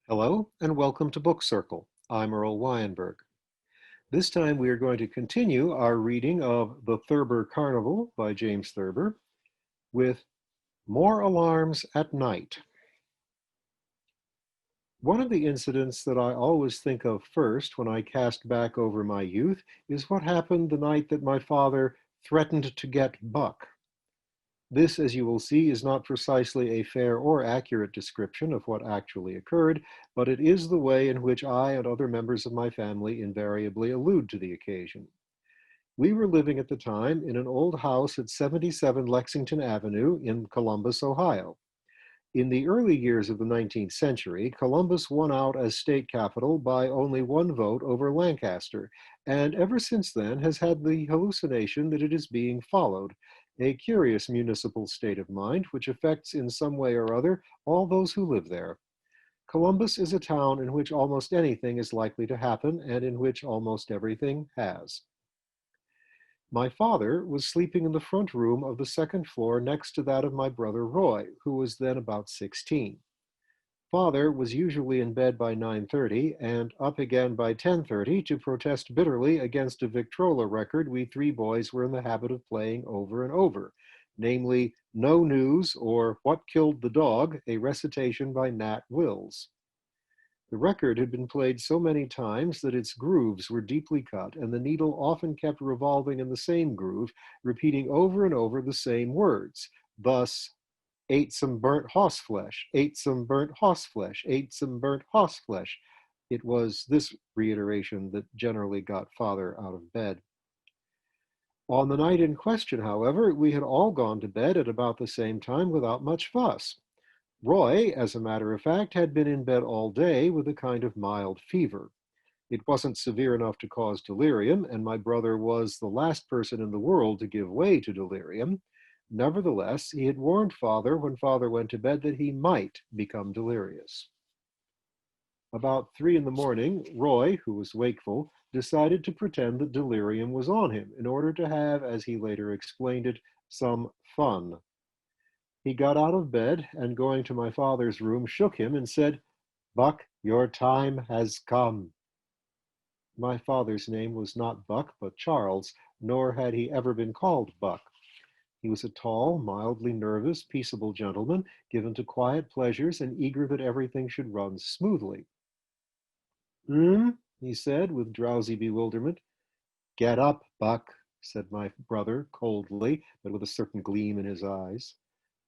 Hello and welcome to Book Circle. I'm Earl Weinberg. This time we are going to continue our reading of The Thurber Carnival by James Thurber with More Alarms at Night. One of the incidents that I always think of first when I cast back over my youth is what happened the night that my father threatened to get Buck. This, as you will see, is not precisely a fair or accurate description of what actually occurred, but it is the way in which I and other members of my family invariably allude to the occasion. We were living at the time in an old house at 77 Lexington Avenue in Columbus, Ohio. In the early years of the 19th century, Columbus won out as state capital by only one vote over Lancaster, and ever since then has had the hallucination that it is being followed, a curious municipal state of mind which affects in some way or other all those who live there. Columbus is a town in which almost anything is likely to happen and in which almost everything has. My father was sleeping in the front room of the second floor next to that of my brother Roy, who was then about 16. Father was usually in bed by 9:30 and up again by 10:30 to protest bitterly against a Victrola record we three boys were in the habit of playing over and over, namely No News or What Killed the Dog, a recitation by Nat Wills. The record had been played so many times that its grooves were deeply cut, and the needle often kept revolving in the same groove, repeating over and over the same words. Thus, ate some burnt horseflesh, ate some burnt horseflesh, ate some burnt horseflesh. It was this reiteration that generally got father out of bed. On the night in question, however, we had all gone to bed at about the same time without much fuss. Roy, as a matter of fact, had been in bed all day with a kind of mild fever. It wasn't severe enough to cause delirium, and my brother was the last person in the world to give way to delirium. Nevertheless, he had warned father when father went to bed that he might become delirious. About 3 in the morning, Roy, who was wakeful, decided to pretend that delirium was on him in order to have, as he later explained it, some fun. He got out of bed and going to my father's room shook him and said, "Buck, your time has come." My father's name was not Buck, but Charles, nor had he ever been called Buck. He was a tall, mildly nervous, peaceable gentleman, given to quiet pleasures and eager that everything should run smoothly. He said with drowsy bewilderment. "Get up, Buck," said my brother coldly, but with a certain gleam in his eyes.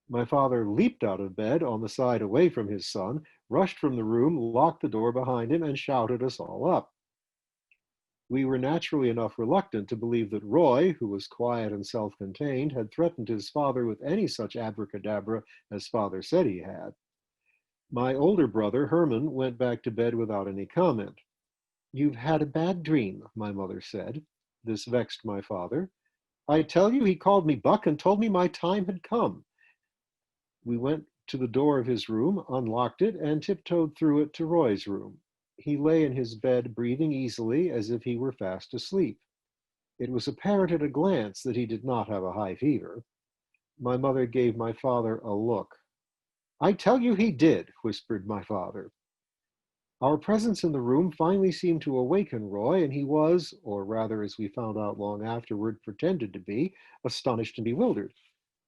My father leaped out of bed on the side away from his son, rushed from the room, locked the door behind him, and shouted us all up. We were naturally enough reluctant to believe that Roy, who was quiet and self-contained, had threatened his father with any such abracadabra as father said he had. My older brother, Herman, went back to bed without any comment. "You've had a bad dream," my mother said. This vexed my father. "I tell you, he called me Buck and told me my time had come." We went to the door of his room, unlocked it, and tiptoed through it to Roy's room. He lay in his bed, breathing easily as if he were fast asleep. It was apparent at a glance that he did not have a high fever. My mother gave my father a look. "I tell you he did," whispered my father. Our presence in the room finally seemed to awaken Roy, and he was, or rather, as we found out long afterward, pretended to be, astonished and bewildered.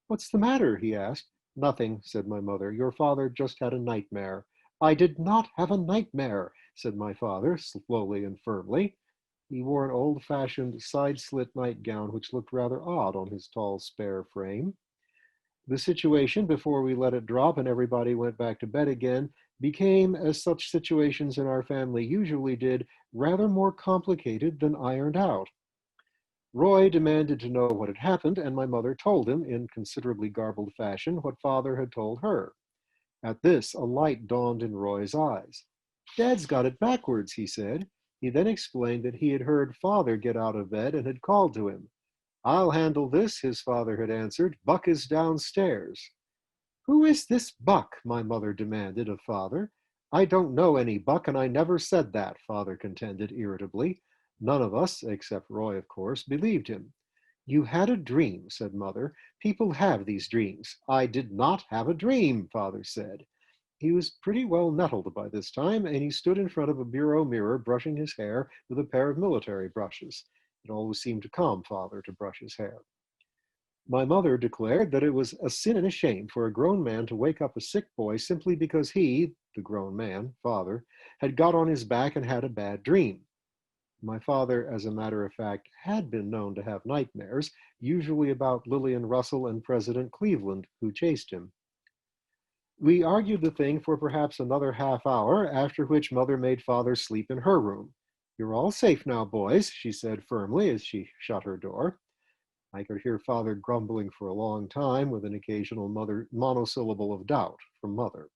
"What's the matter?" he asked. "Nothing," said my mother. "Your father just had a nightmare." "I did not have a nightmare," said my father, slowly and firmly. He wore an old-fashioned side-slit nightgown which looked rather odd on his tall, spare frame. The situation, before we let it drop and everybody went back to bed again, became, as such situations in our family usually did, rather more complicated than ironed out. Roy demanded to know what had happened, and my mother told him, in considerably garbled fashion, what father had told her. At this, a light dawned in Roy's eyes. "Dad's got it backwards," he said. He then explained that he had heard father get out of bed and had called to him. "I'll handle this," his father had answered. "Buck is downstairs." "Who is this Buck?" my mother demanded of father. "I don't know any Buck, and I never said that," father contended irritably. None of us, except Roy, of course, believed him. "You had a dream," said mother. "People have these dreams." "I did not have a dream," father said. He was pretty well nettled by this time, and he stood in front of a bureau mirror brushing his hair with a pair of military brushes. It always seemed to calm father to brush his hair. My mother declared that it was a sin and a shame for a grown man to wake up a sick boy simply because he, the grown man, father, had got on his back and had a bad dream. My father, as a matter of fact, had been known to have nightmares, usually about Lillian Russell and President Cleveland, who chased him. We argued the thing for perhaps another half hour, after which mother made father sleep in her room. "You're all safe now, boys," she said firmly as she shut her door. I could hear father grumbling for a long time, with an occasional monosyllable of doubt from mother.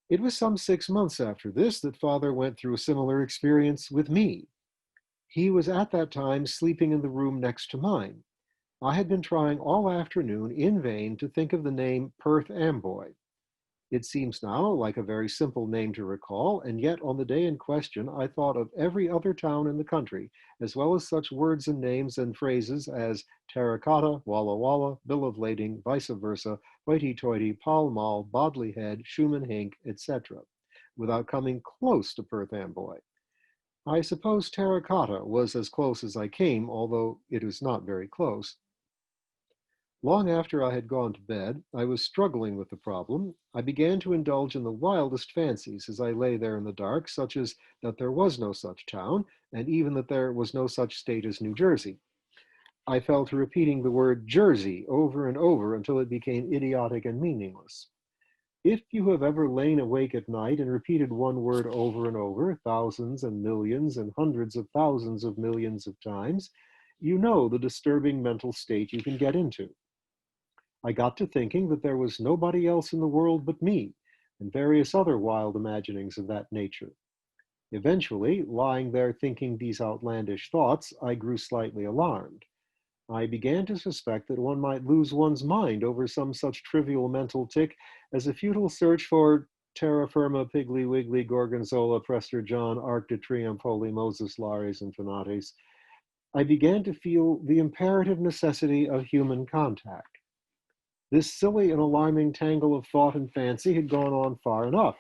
It was some 6 months after this that father went through a similar experience with me. He was at that time sleeping in the room next to mine. I had been trying all afternoon in vain to think of the name Perth Amboy. It seems now like a very simple name to recall, and yet on the day in question I thought of every other town in the country, as well as such words and names and phrases as Terracotta, Walla Walla, Bill of Lading, vice versa, Hoity Toity, Pall Mall, Bodley Head, Schumann Hink, etc., without coming close to Perth Amboy. I suppose Terracotta was as close as I came, although it is not very close. Long after I had gone to bed, I was struggling with the problem. I began to indulge in the wildest fancies as I lay there in the dark, such as that there was no such town, and even that there was no such state as New Jersey. I fell to repeating the word Jersey over and over until it became idiotic and meaningless. If you have ever lain awake at night and repeated one word over and over, thousands and millions and hundreds of thousands of millions of times, you know the disturbing mental state you can get into. I got to thinking that there was nobody else in the world but me, and various other wild imaginings of that nature. Eventually, lying there thinking these outlandish thoughts, I grew slightly alarmed. I began to suspect that one might lose one's mind over some such trivial mental tic as a futile search for terra firma, piggly wiggly, gorgonzola, prester John, arc de triomphe, holy Moses, lares infinites. I began to feel the imperative necessity of human contact. This silly and alarming tangle of thought and fancy had gone on far enough.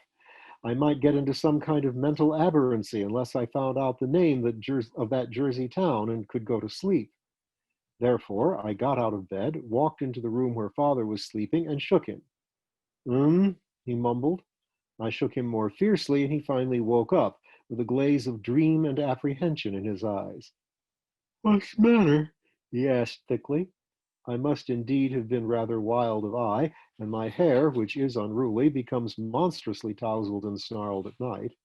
I might get into some kind of mental aberrancy unless I found out the name of that Jersey town and could go to sleep. Therefore, I got out of bed, walked into the room where father was sleeping, and shook him. He mumbled. I shook him more fiercely, and he finally woke up, with a glaze of dream and apprehension in his eyes. "What's the matter?" he asked thickly. I must indeed have been rather wild of eye, and my hair, which is unruly, becomes monstrously tousled and snarled at night.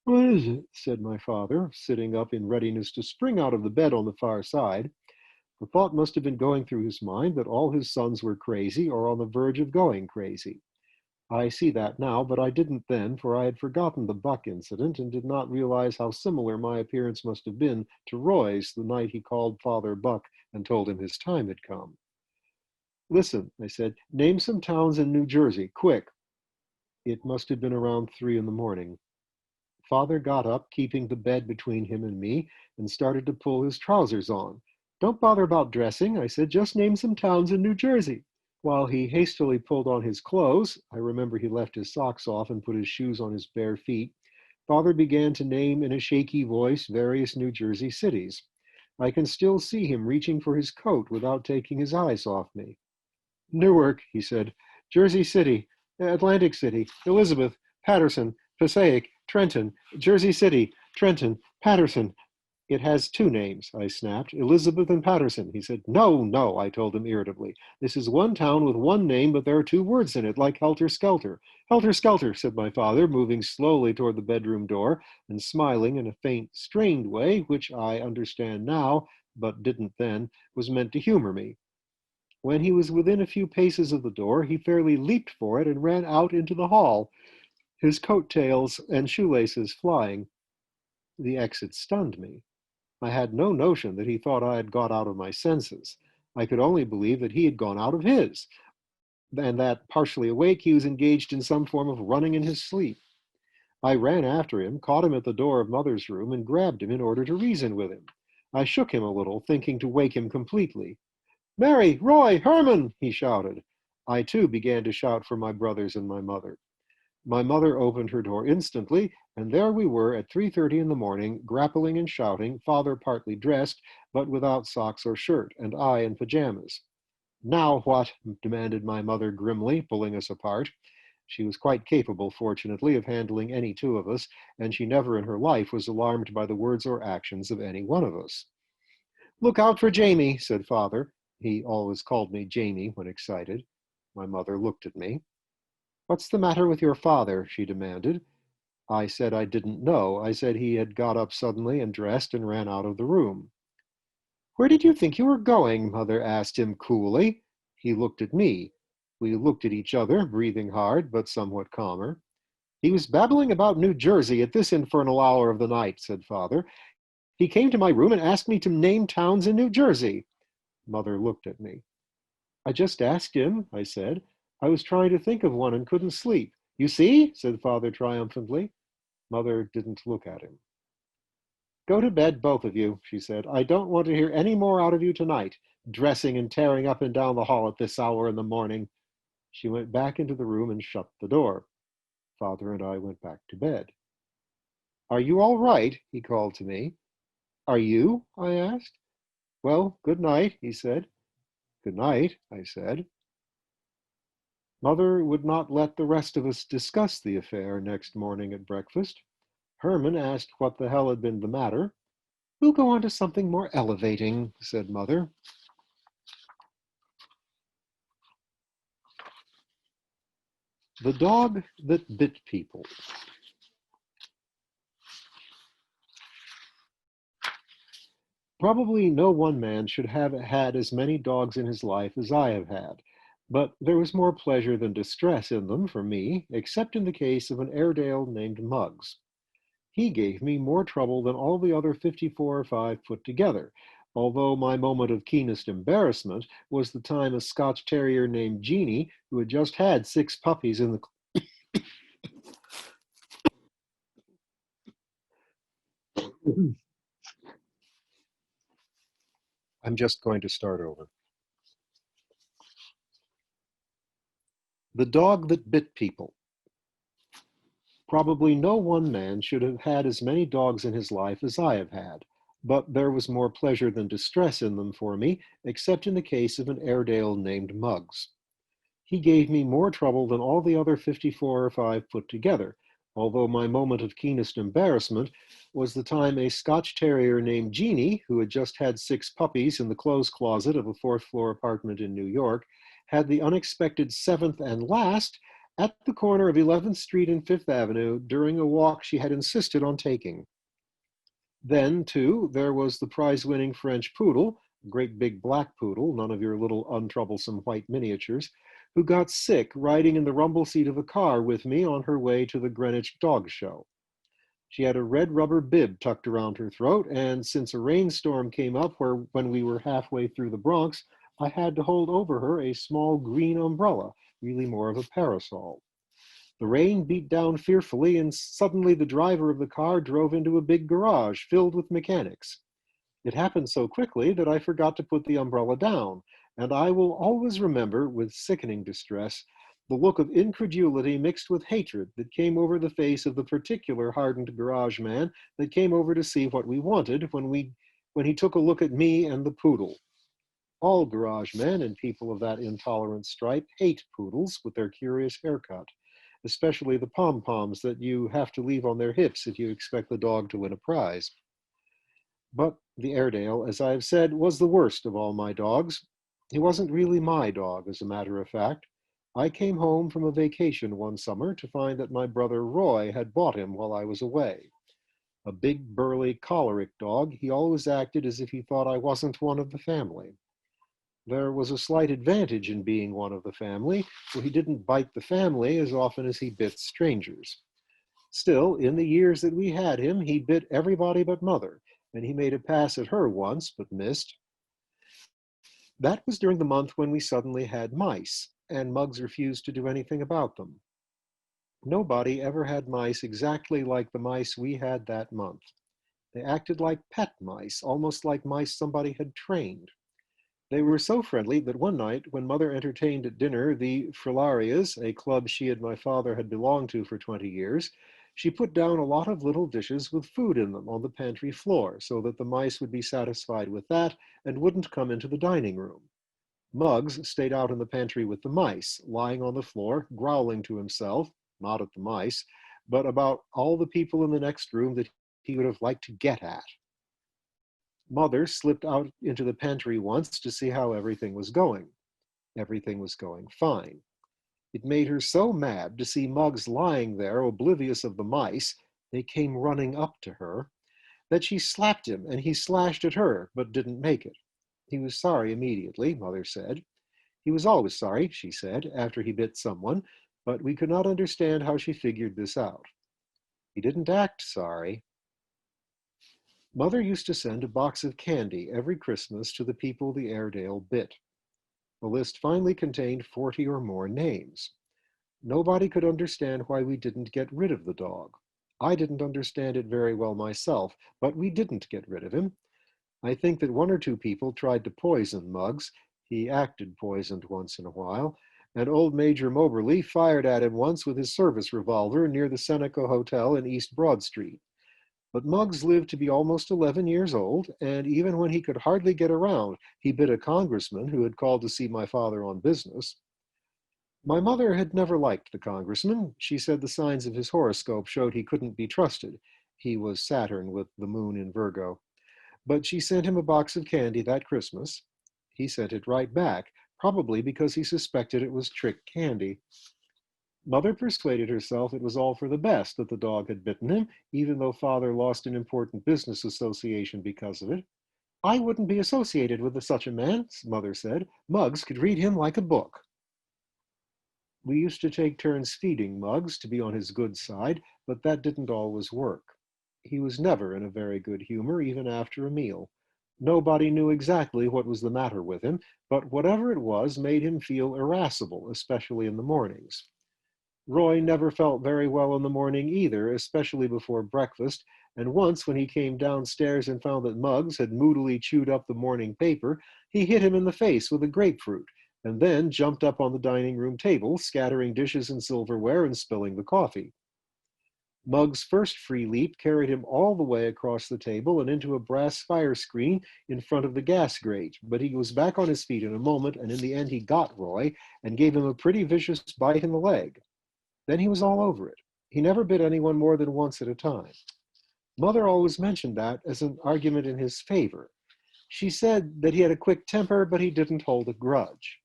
"What is it?" said my father, sitting up in readiness to spring out of the bed on the far side. The thought must have been going through his mind that all his sons were crazy or on the verge of going crazy. I see that now, but I didn't then, for I had forgotten the Buck incident and did not realize how similar my appearance must have been to Roy's the night he called Father Buck and told him his time had come. "Listen," I said, "name some towns in New Jersey, quick." It must have been around 3 in the morning. Father got up, keeping the bed between him and me, and started to pull his trousers on. "Don't bother about dressing," I said, "just name some towns in New Jersey." While he hastily pulled on his clothes, I remember he left his socks off and put his shoes on his bare feet, father began to name in a shaky voice various New Jersey cities. I can still see him reaching for his coat without taking his eyes off me. "Newark," he said, "Jersey City, Atlantic City, Elizabeth, Patterson, Passaic, Trenton, Jersey City, Trenton, Patterson." "It has 2 names," I snapped. "Elizabeth and Patterson." He said, "No, no," I told him irritably. "This is one town with 1 name, but there are 2 words in it, like helter-skelter." "Helter-skelter," said my father, moving slowly toward the bedroom door and smiling in a faint, strained way, which I understand now, but didn't then, was meant to humor me. When he was within a few paces of the door, he fairly leaped for it and ran out into the hall, his coat-tails and shoelaces flying. The exit stunned me. I had no notion that he thought I had got out of my senses. I could only believe that he had gone out of his, and that, partially awake, he was engaged in some form of running in his sleep. I ran after him, caught him at the door of mother's room, and grabbed him in order to reason with him. I shook him a little, thinking to wake him completely. "Mary, Roy, Herman!" he shouted. I too began to shout for my brothers and my mother. My mother opened her door instantly, and there we were at 3:30 in the morning, grappling and shouting, father partly dressed, but without socks or shirt, and I in pajamas. Now what? Demanded my mother grimly, pulling us apart. She was quite capable, fortunately, of handling any two of us, and she never in her life was alarmed by the words or actions of any one of us. Look out for Jamie, said father. He always called me Jamie when excited. My mother looked at me. What's the matter with your father? She demanded. I said I didn't know. I said he had got up suddenly and dressed and ran out of the room. Where did you think you were going? Mother asked him coolly. He looked at me. We looked at each other, breathing hard, but somewhat calmer. He was babbling about New Jersey at this infernal hour of the night, said father. He came to my room and asked me to name towns in New Jersey. Mother looked at me. I just asked him, I said. I was trying to think of one and couldn't sleep. You see, said father triumphantly. Mother didn't look at him. Go to bed, both of you, she said. I don't want to hear any more out of you tonight, dressing and tearing up and down the hall at this hour in the morning. She went back into the room and shut the door. Father and I went back to bed. Are you all right? He called to me. Are you? I asked. Well, good night, he said. Good night, I said. Mother would not let the rest of us discuss the affair next morning at breakfast. Herman asked what the hell had been the matter. We'll go on to something more elevating, said Mother. The dog that bit people. Probably no one man should have had as many dogs in his life as I have had, but there was more pleasure than distress in them for me, except in the case of an Airedale named Muggs. He gave me more trouble than all the other 54 or 5 put together, although my moment of keenest embarrassment was the time a Scotch terrier named Jeanie, who had just had 6 puppies in the I'm just going to start over. The dog that bit people. Probably no one man should have had as many dogs in his life as I have had, but there was more pleasure than distress in them for me, except in the case of an Airedale named Muggs. He gave me more trouble than all the other 54 or 5 put together, although my moment of keenest embarrassment was the time a Scotch terrier named Jeanie, who had just had 6 puppies in the clothes closet of a 4th-floor apartment in New York, had the unexpected 7th and last at the corner of 11th Street and 5th Avenue during a walk she had insisted on taking. Then, too, there was the prize-winning French poodle, a great big black poodle, none of your little untroublesome white miniatures, who got sick riding in the rumble seat of a car with me on her way to the Greenwich Dog Show. She had a red rubber bib tucked around her throat, and since a rainstorm came up when we were halfway through the Bronx, I had to hold over her a small green umbrella, really more of a parasol. The rain beat down fearfully, and suddenly the driver of the car drove into a big garage filled with mechanics. It happened so quickly that I forgot to put the umbrella down, and I will always remember, with sickening distress, the look of incredulity mixed with hatred that came over the face of the particular hardened garage man that came over to see what we wanted when he took a look at me and the poodle. All garage men and people of that intolerant stripe hate poodles with their curious haircut, especially the pom-poms that you have to leave on their hips if you expect the dog to win a prize. But the Airedale, as I have said, was the worst of all my dogs. He wasn't really my dog, as a matter of fact. I came home from a vacation one summer to find that my brother Roy had bought him while I was away. A big, burly, choleric dog, he always acted as if he thought I wasn't one of the family. There was a slight advantage in being one of the family, for he didn't bite the family as often as he bit strangers. Still, in the years that we had him, he bit everybody but Mother, and he made a pass at her once, but missed. That was during the month when we suddenly had mice, and Muggs refused to do anything about them. Nobody ever had mice exactly like the mice we had that month. They acted like pet mice, almost like mice somebody had trained. They were so friendly that one night, when Mother entertained at dinner the Frillarias, a club she and my father had belonged to for 20 years, she put down a lot of little dishes with food in them on the pantry floor so that the mice would be satisfied with that and wouldn't come into the dining room. Muggs stayed out in the pantry with the mice, lying on the floor, growling to himself, not at the mice, but about all the people in the next room that he would have liked to get at. Mother slipped out into the pantry once to see how everything was going. Everything was going fine. It made her so mad to see Muggs lying there, oblivious of the mice, they came running up to her, that she slapped him and he slashed at her, but didn't make it. He was sorry immediately, Mother said. He was always sorry, she said, after he bit someone, but we could not understand how she figured this out. He didn't act sorry. Mother used to send a box of candy every Christmas to the people the Airedale bit. The list finally contained 40 or more names. Nobody could understand why we didn't get rid of the dog. I didn't understand it very well myself, but we didn't get rid of him. I think that one or two people tried to poison Muggs. He acted poisoned once in a while, and old Major Moberly fired at him once with his service revolver near the Seneca Hotel in East Broad Street. But Muggs lived to be almost 11 years old, and even when he could hardly get around, he bit a congressman who had called to see my father on business. My mother had never liked the congressman. She said the signs of his horoscope showed he couldn't be trusted. He was Saturn with the moon in Virgo. But she sent him a box of candy that Christmas. He sent it right back, probably because he suspected it was trick candy. Mother persuaded herself it was all for the best that the dog had bitten him, even though father lost an important business association because of it. I wouldn't be associated with such a man, Mother said. Muggs could read him like a book. We used to take turns feeding Muggs to be on his good side, but that didn't always work. He was never in a very good humor, even after a meal. Nobody knew exactly what was the matter with him, but whatever it was made him feel irascible, especially in the mornings. Roy never felt very well in the morning either, especially before breakfast, and once when he came downstairs and found that Muggs had moodily chewed up the morning paper, he hit him in the face with a grapefruit, and then jumped up on the dining room table, scattering dishes and silverware and spilling the coffee. Muggs' first free leap carried him all the way across the table and into a brass fire screen in front of the gas grate, but he was back on his feet in a moment, and in the end he got Roy and gave him a pretty vicious bite in the leg. Then he was all over it. He never bit anyone more than once at a time. Mother always mentioned that as an argument in his favor. She said that he had a quick temper, but he didn't hold a grudge.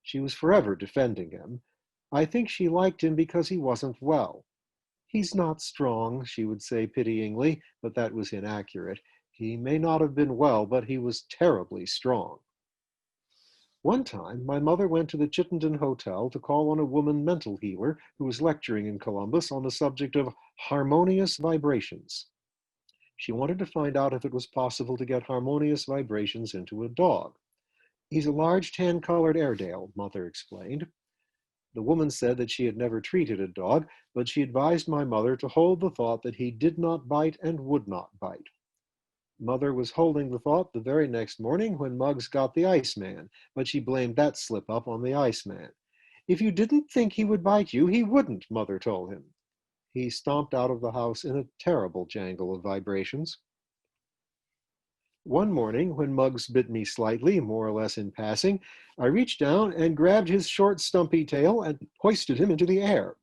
She was forever defending him. I think she liked him because he wasn't well. He's not strong, she would say pityingly, but that was inaccurate. He may not have been well, but he was terribly strong. One time, my mother went to the Chittenden Hotel to call on a woman mental healer who was lecturing in Columbus on the subject of harmonious vibrations. She wanted to find out if it was possible to get harmonious vibrations into a dog. He's a large tan-colored Airedale, Mother explained. The woman said that she had never treated a dog, but she advised my mother to hold the thought that he did not bite and would not bite. Mother was holding the thought the very next morning when Muggs got the Iceman, but she blamed that slip-up on the Iceman. If you didn't think he would bite you, he wouldn't, Mother told him. He stomped out of the house in a terrible jangle of vibrations. One morning, when Muggs bit me slightly, more or less in passing, I reached down and grabbed his short, stumpy tail and hoisted him into the air.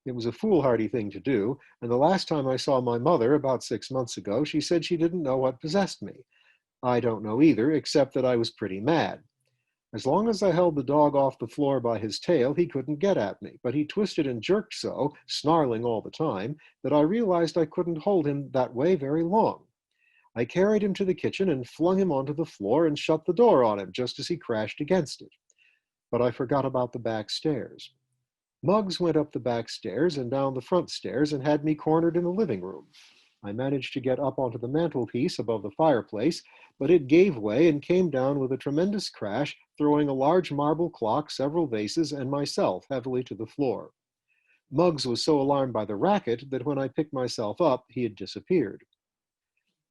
It was a foolhardy thing to do, and the last time I saw my mother, about 6 months ago, she said she didn't know what possessed me. I don't know either, except that I was pretty mad. As long as I held the dog off the floor by his tail, he couldn't get at me, but he twisted and jerked so, snarling all the time, that I realized I couldn't hold him that way very long. I carried him to the kitchen and flung him onto the floor and shut the door on him just as he crashed against it. But I forgot about the back stairs. Muggs went up the back stairs and down the front stairs and had me cornered in the living room. I managed to get up onto the mantelpiece above the fireplace, but it gave way and came down with a tremendous crash, throwing a large marble clock, several vases, and myself heavily to the floor. Muggs was so alarmed by the racket that when I picked myself up, he had disappeared.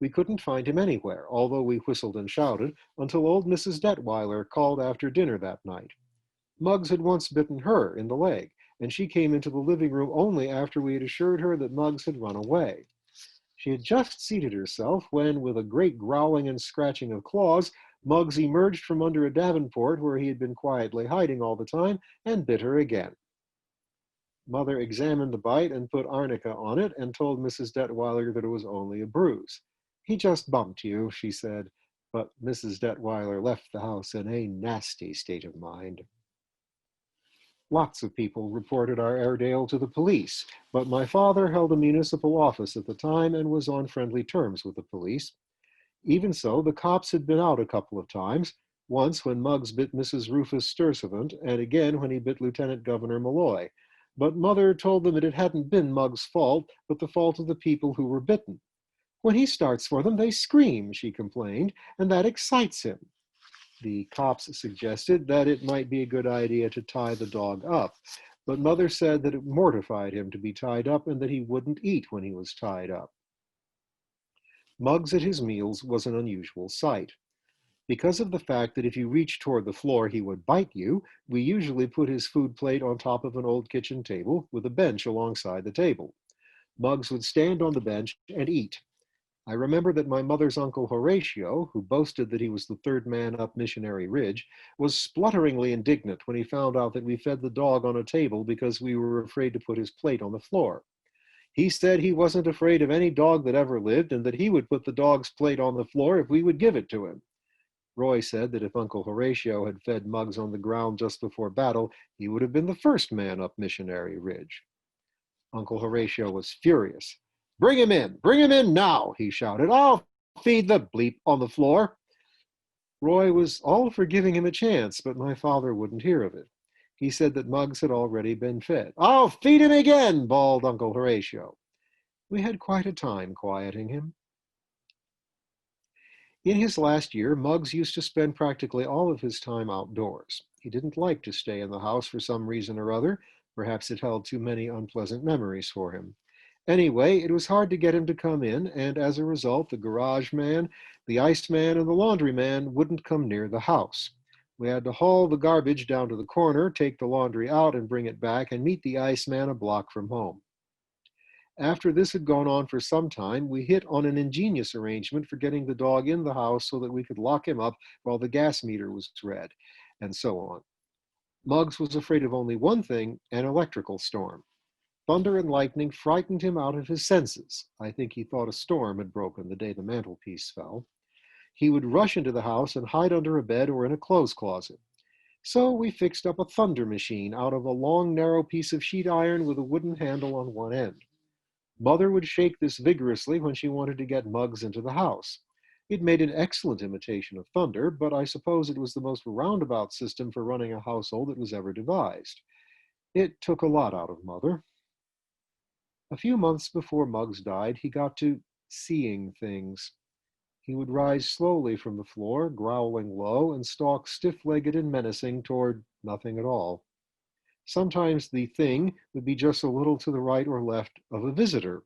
We couldn't find him anywhere, although we whistled and shouted, until old Mrs. Detweiler called after dinner that night. Muggs had once bitten her in the leg, and she came into the living room only after we had assured her that Muggs had run away. She had just seated herself when, with a great growling and scratching of claws, Muggs emerged from under a davenport where he had been quietly hiding all the time and bit her again. Mother examined the bite and put arnica on it and told Mrs. Detweiler that it was only a bruise. "He just bumped you," she said, but Mrs. Detweiler left the house in a nasty state of mind. Lots of people reported our Airedale to the police, but my father held a municipal office at the time and was on friendly terms with the police. Even so, the cops had been out a couple of times, once when Muggs bit Mrs. Rufus Sturtevant, and again when he bit Lieutenant Governor Malloy. But Mother told them that it hadn't been Muggs' fault, but the fault of the people who were bitten. "When he starts for them, they scream," she complained, "and that excites him." The cops suggested that it might be a good idea to tie the dog up, but Mother said that it mortified him to be tied up and that he wouldn't eat when he was tied up. Muggs at his meals was an unusual sight. Because of the fact that if you reached toward the floor he would bite you, we usually put his food plate on top of an old kitchen table with a bench alongside the table. Muggs would stand on the bench and eat. I remember that my mother's uncle Horatio, who boasted that he was the third man up Missionary Ridge, was splutteringly indignant when he found out that we fed the dog on a table because we were afraid to put his plate on the floor. He said he wasn't afraid of any dog that ever lived and that he would put the dog's plate on the floor if we would give it to him. Roy said that if Uncle Horatio had fed Muggs on the ground just before battle, he would have been the first man up Missionary Ridge. Uncle Horatio was furious. Bring him in now," he shouted. "I'll feed the bleep on the floor." Roy was all for giving him a chance, but my father wouldn't hear of it. He said that Muggs had already been fed. "I'll feed him again," bawled Uncle Horatio. We had quite a time quieting him. In his last year, Muggs used to spend practically all of his time outdoors. He didn't like to stay in the house for some reason or other. Perhaps it held too many unpleasant memories for him. Anyway, it was hard to get him to come in, and as a result, the garage man, the iceman, and the laundry man wouldn't come near the house. We had to haul the garbage down to the corner, take the laundry out, and bring it back, and meet the iceman a block from home. After this had gone on for some time, we hit on an ingenious arrangement for getting the dog in the house so that we could lock him up while the gas meter was read, and so on. Muggs was afraid of only one thing, an electrical storm. Thunder and lightning frightened him out of his senses. I think he thought a storm had broken the day the mantelpiece fell. He would rush into the house and hide under a bed or in a clothes closet. So we fixed up a thunder machine out of a long, narrow piece of sheet iron with a wooden handle on one end. Mother would shake this vigorously when she wanted to get Muggs into the house. It made an excellent imitation of thunder, but I suppose it was the most roundabout system for running a household that was ever devised. It took a lot out of Mother. A few months before Muggs died, he got to seeing things. He would rise slowly from the floor, growling low, and stalk stiff-legged and menacing toward nothing at all. Sometimes the thing would be just a little to the right or left of a visitor.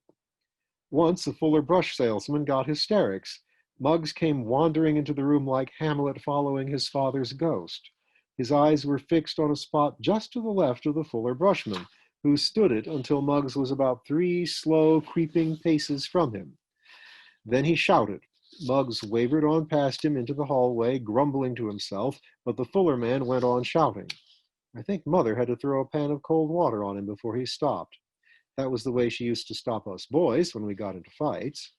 Once a Fuller brush salesman got hysterics. Muggs came wandering into the room like Hamlet following his father's ghost. His eyes were fixed on a spot just to the left of the Fuller brushman, who stood it until Muggs was about 3 slow, creeping paces from him. Then he shouted. Muggs wavered on past him into the hallway, grumbling to himself, but the Fuller man went on shouting. I think Mother had to throw a pan of cold water on him before he stopped. That was the way she used to stop us boys when we got into fights.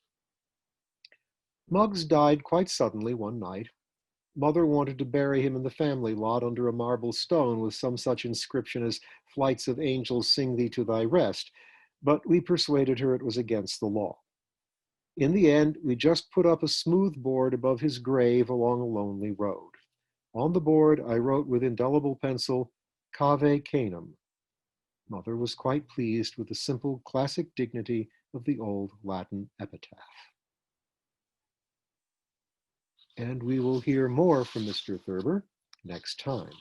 Muggs died quite suddenly one night. Mother wanted to bury him in the family lot under a marble stone with some such inscription as "Flights of angels sing thee to thy rest," but we persuaded her it was against the law. In the end, we just put up a smooth board above his grave along a lonely road. On the board, I wrote with indelible pencil, "Cave Canem." Mother was quite pleased with the simple, classic dignity of the old Latin epitaph. And we will hear more from Mr. Thurber next time.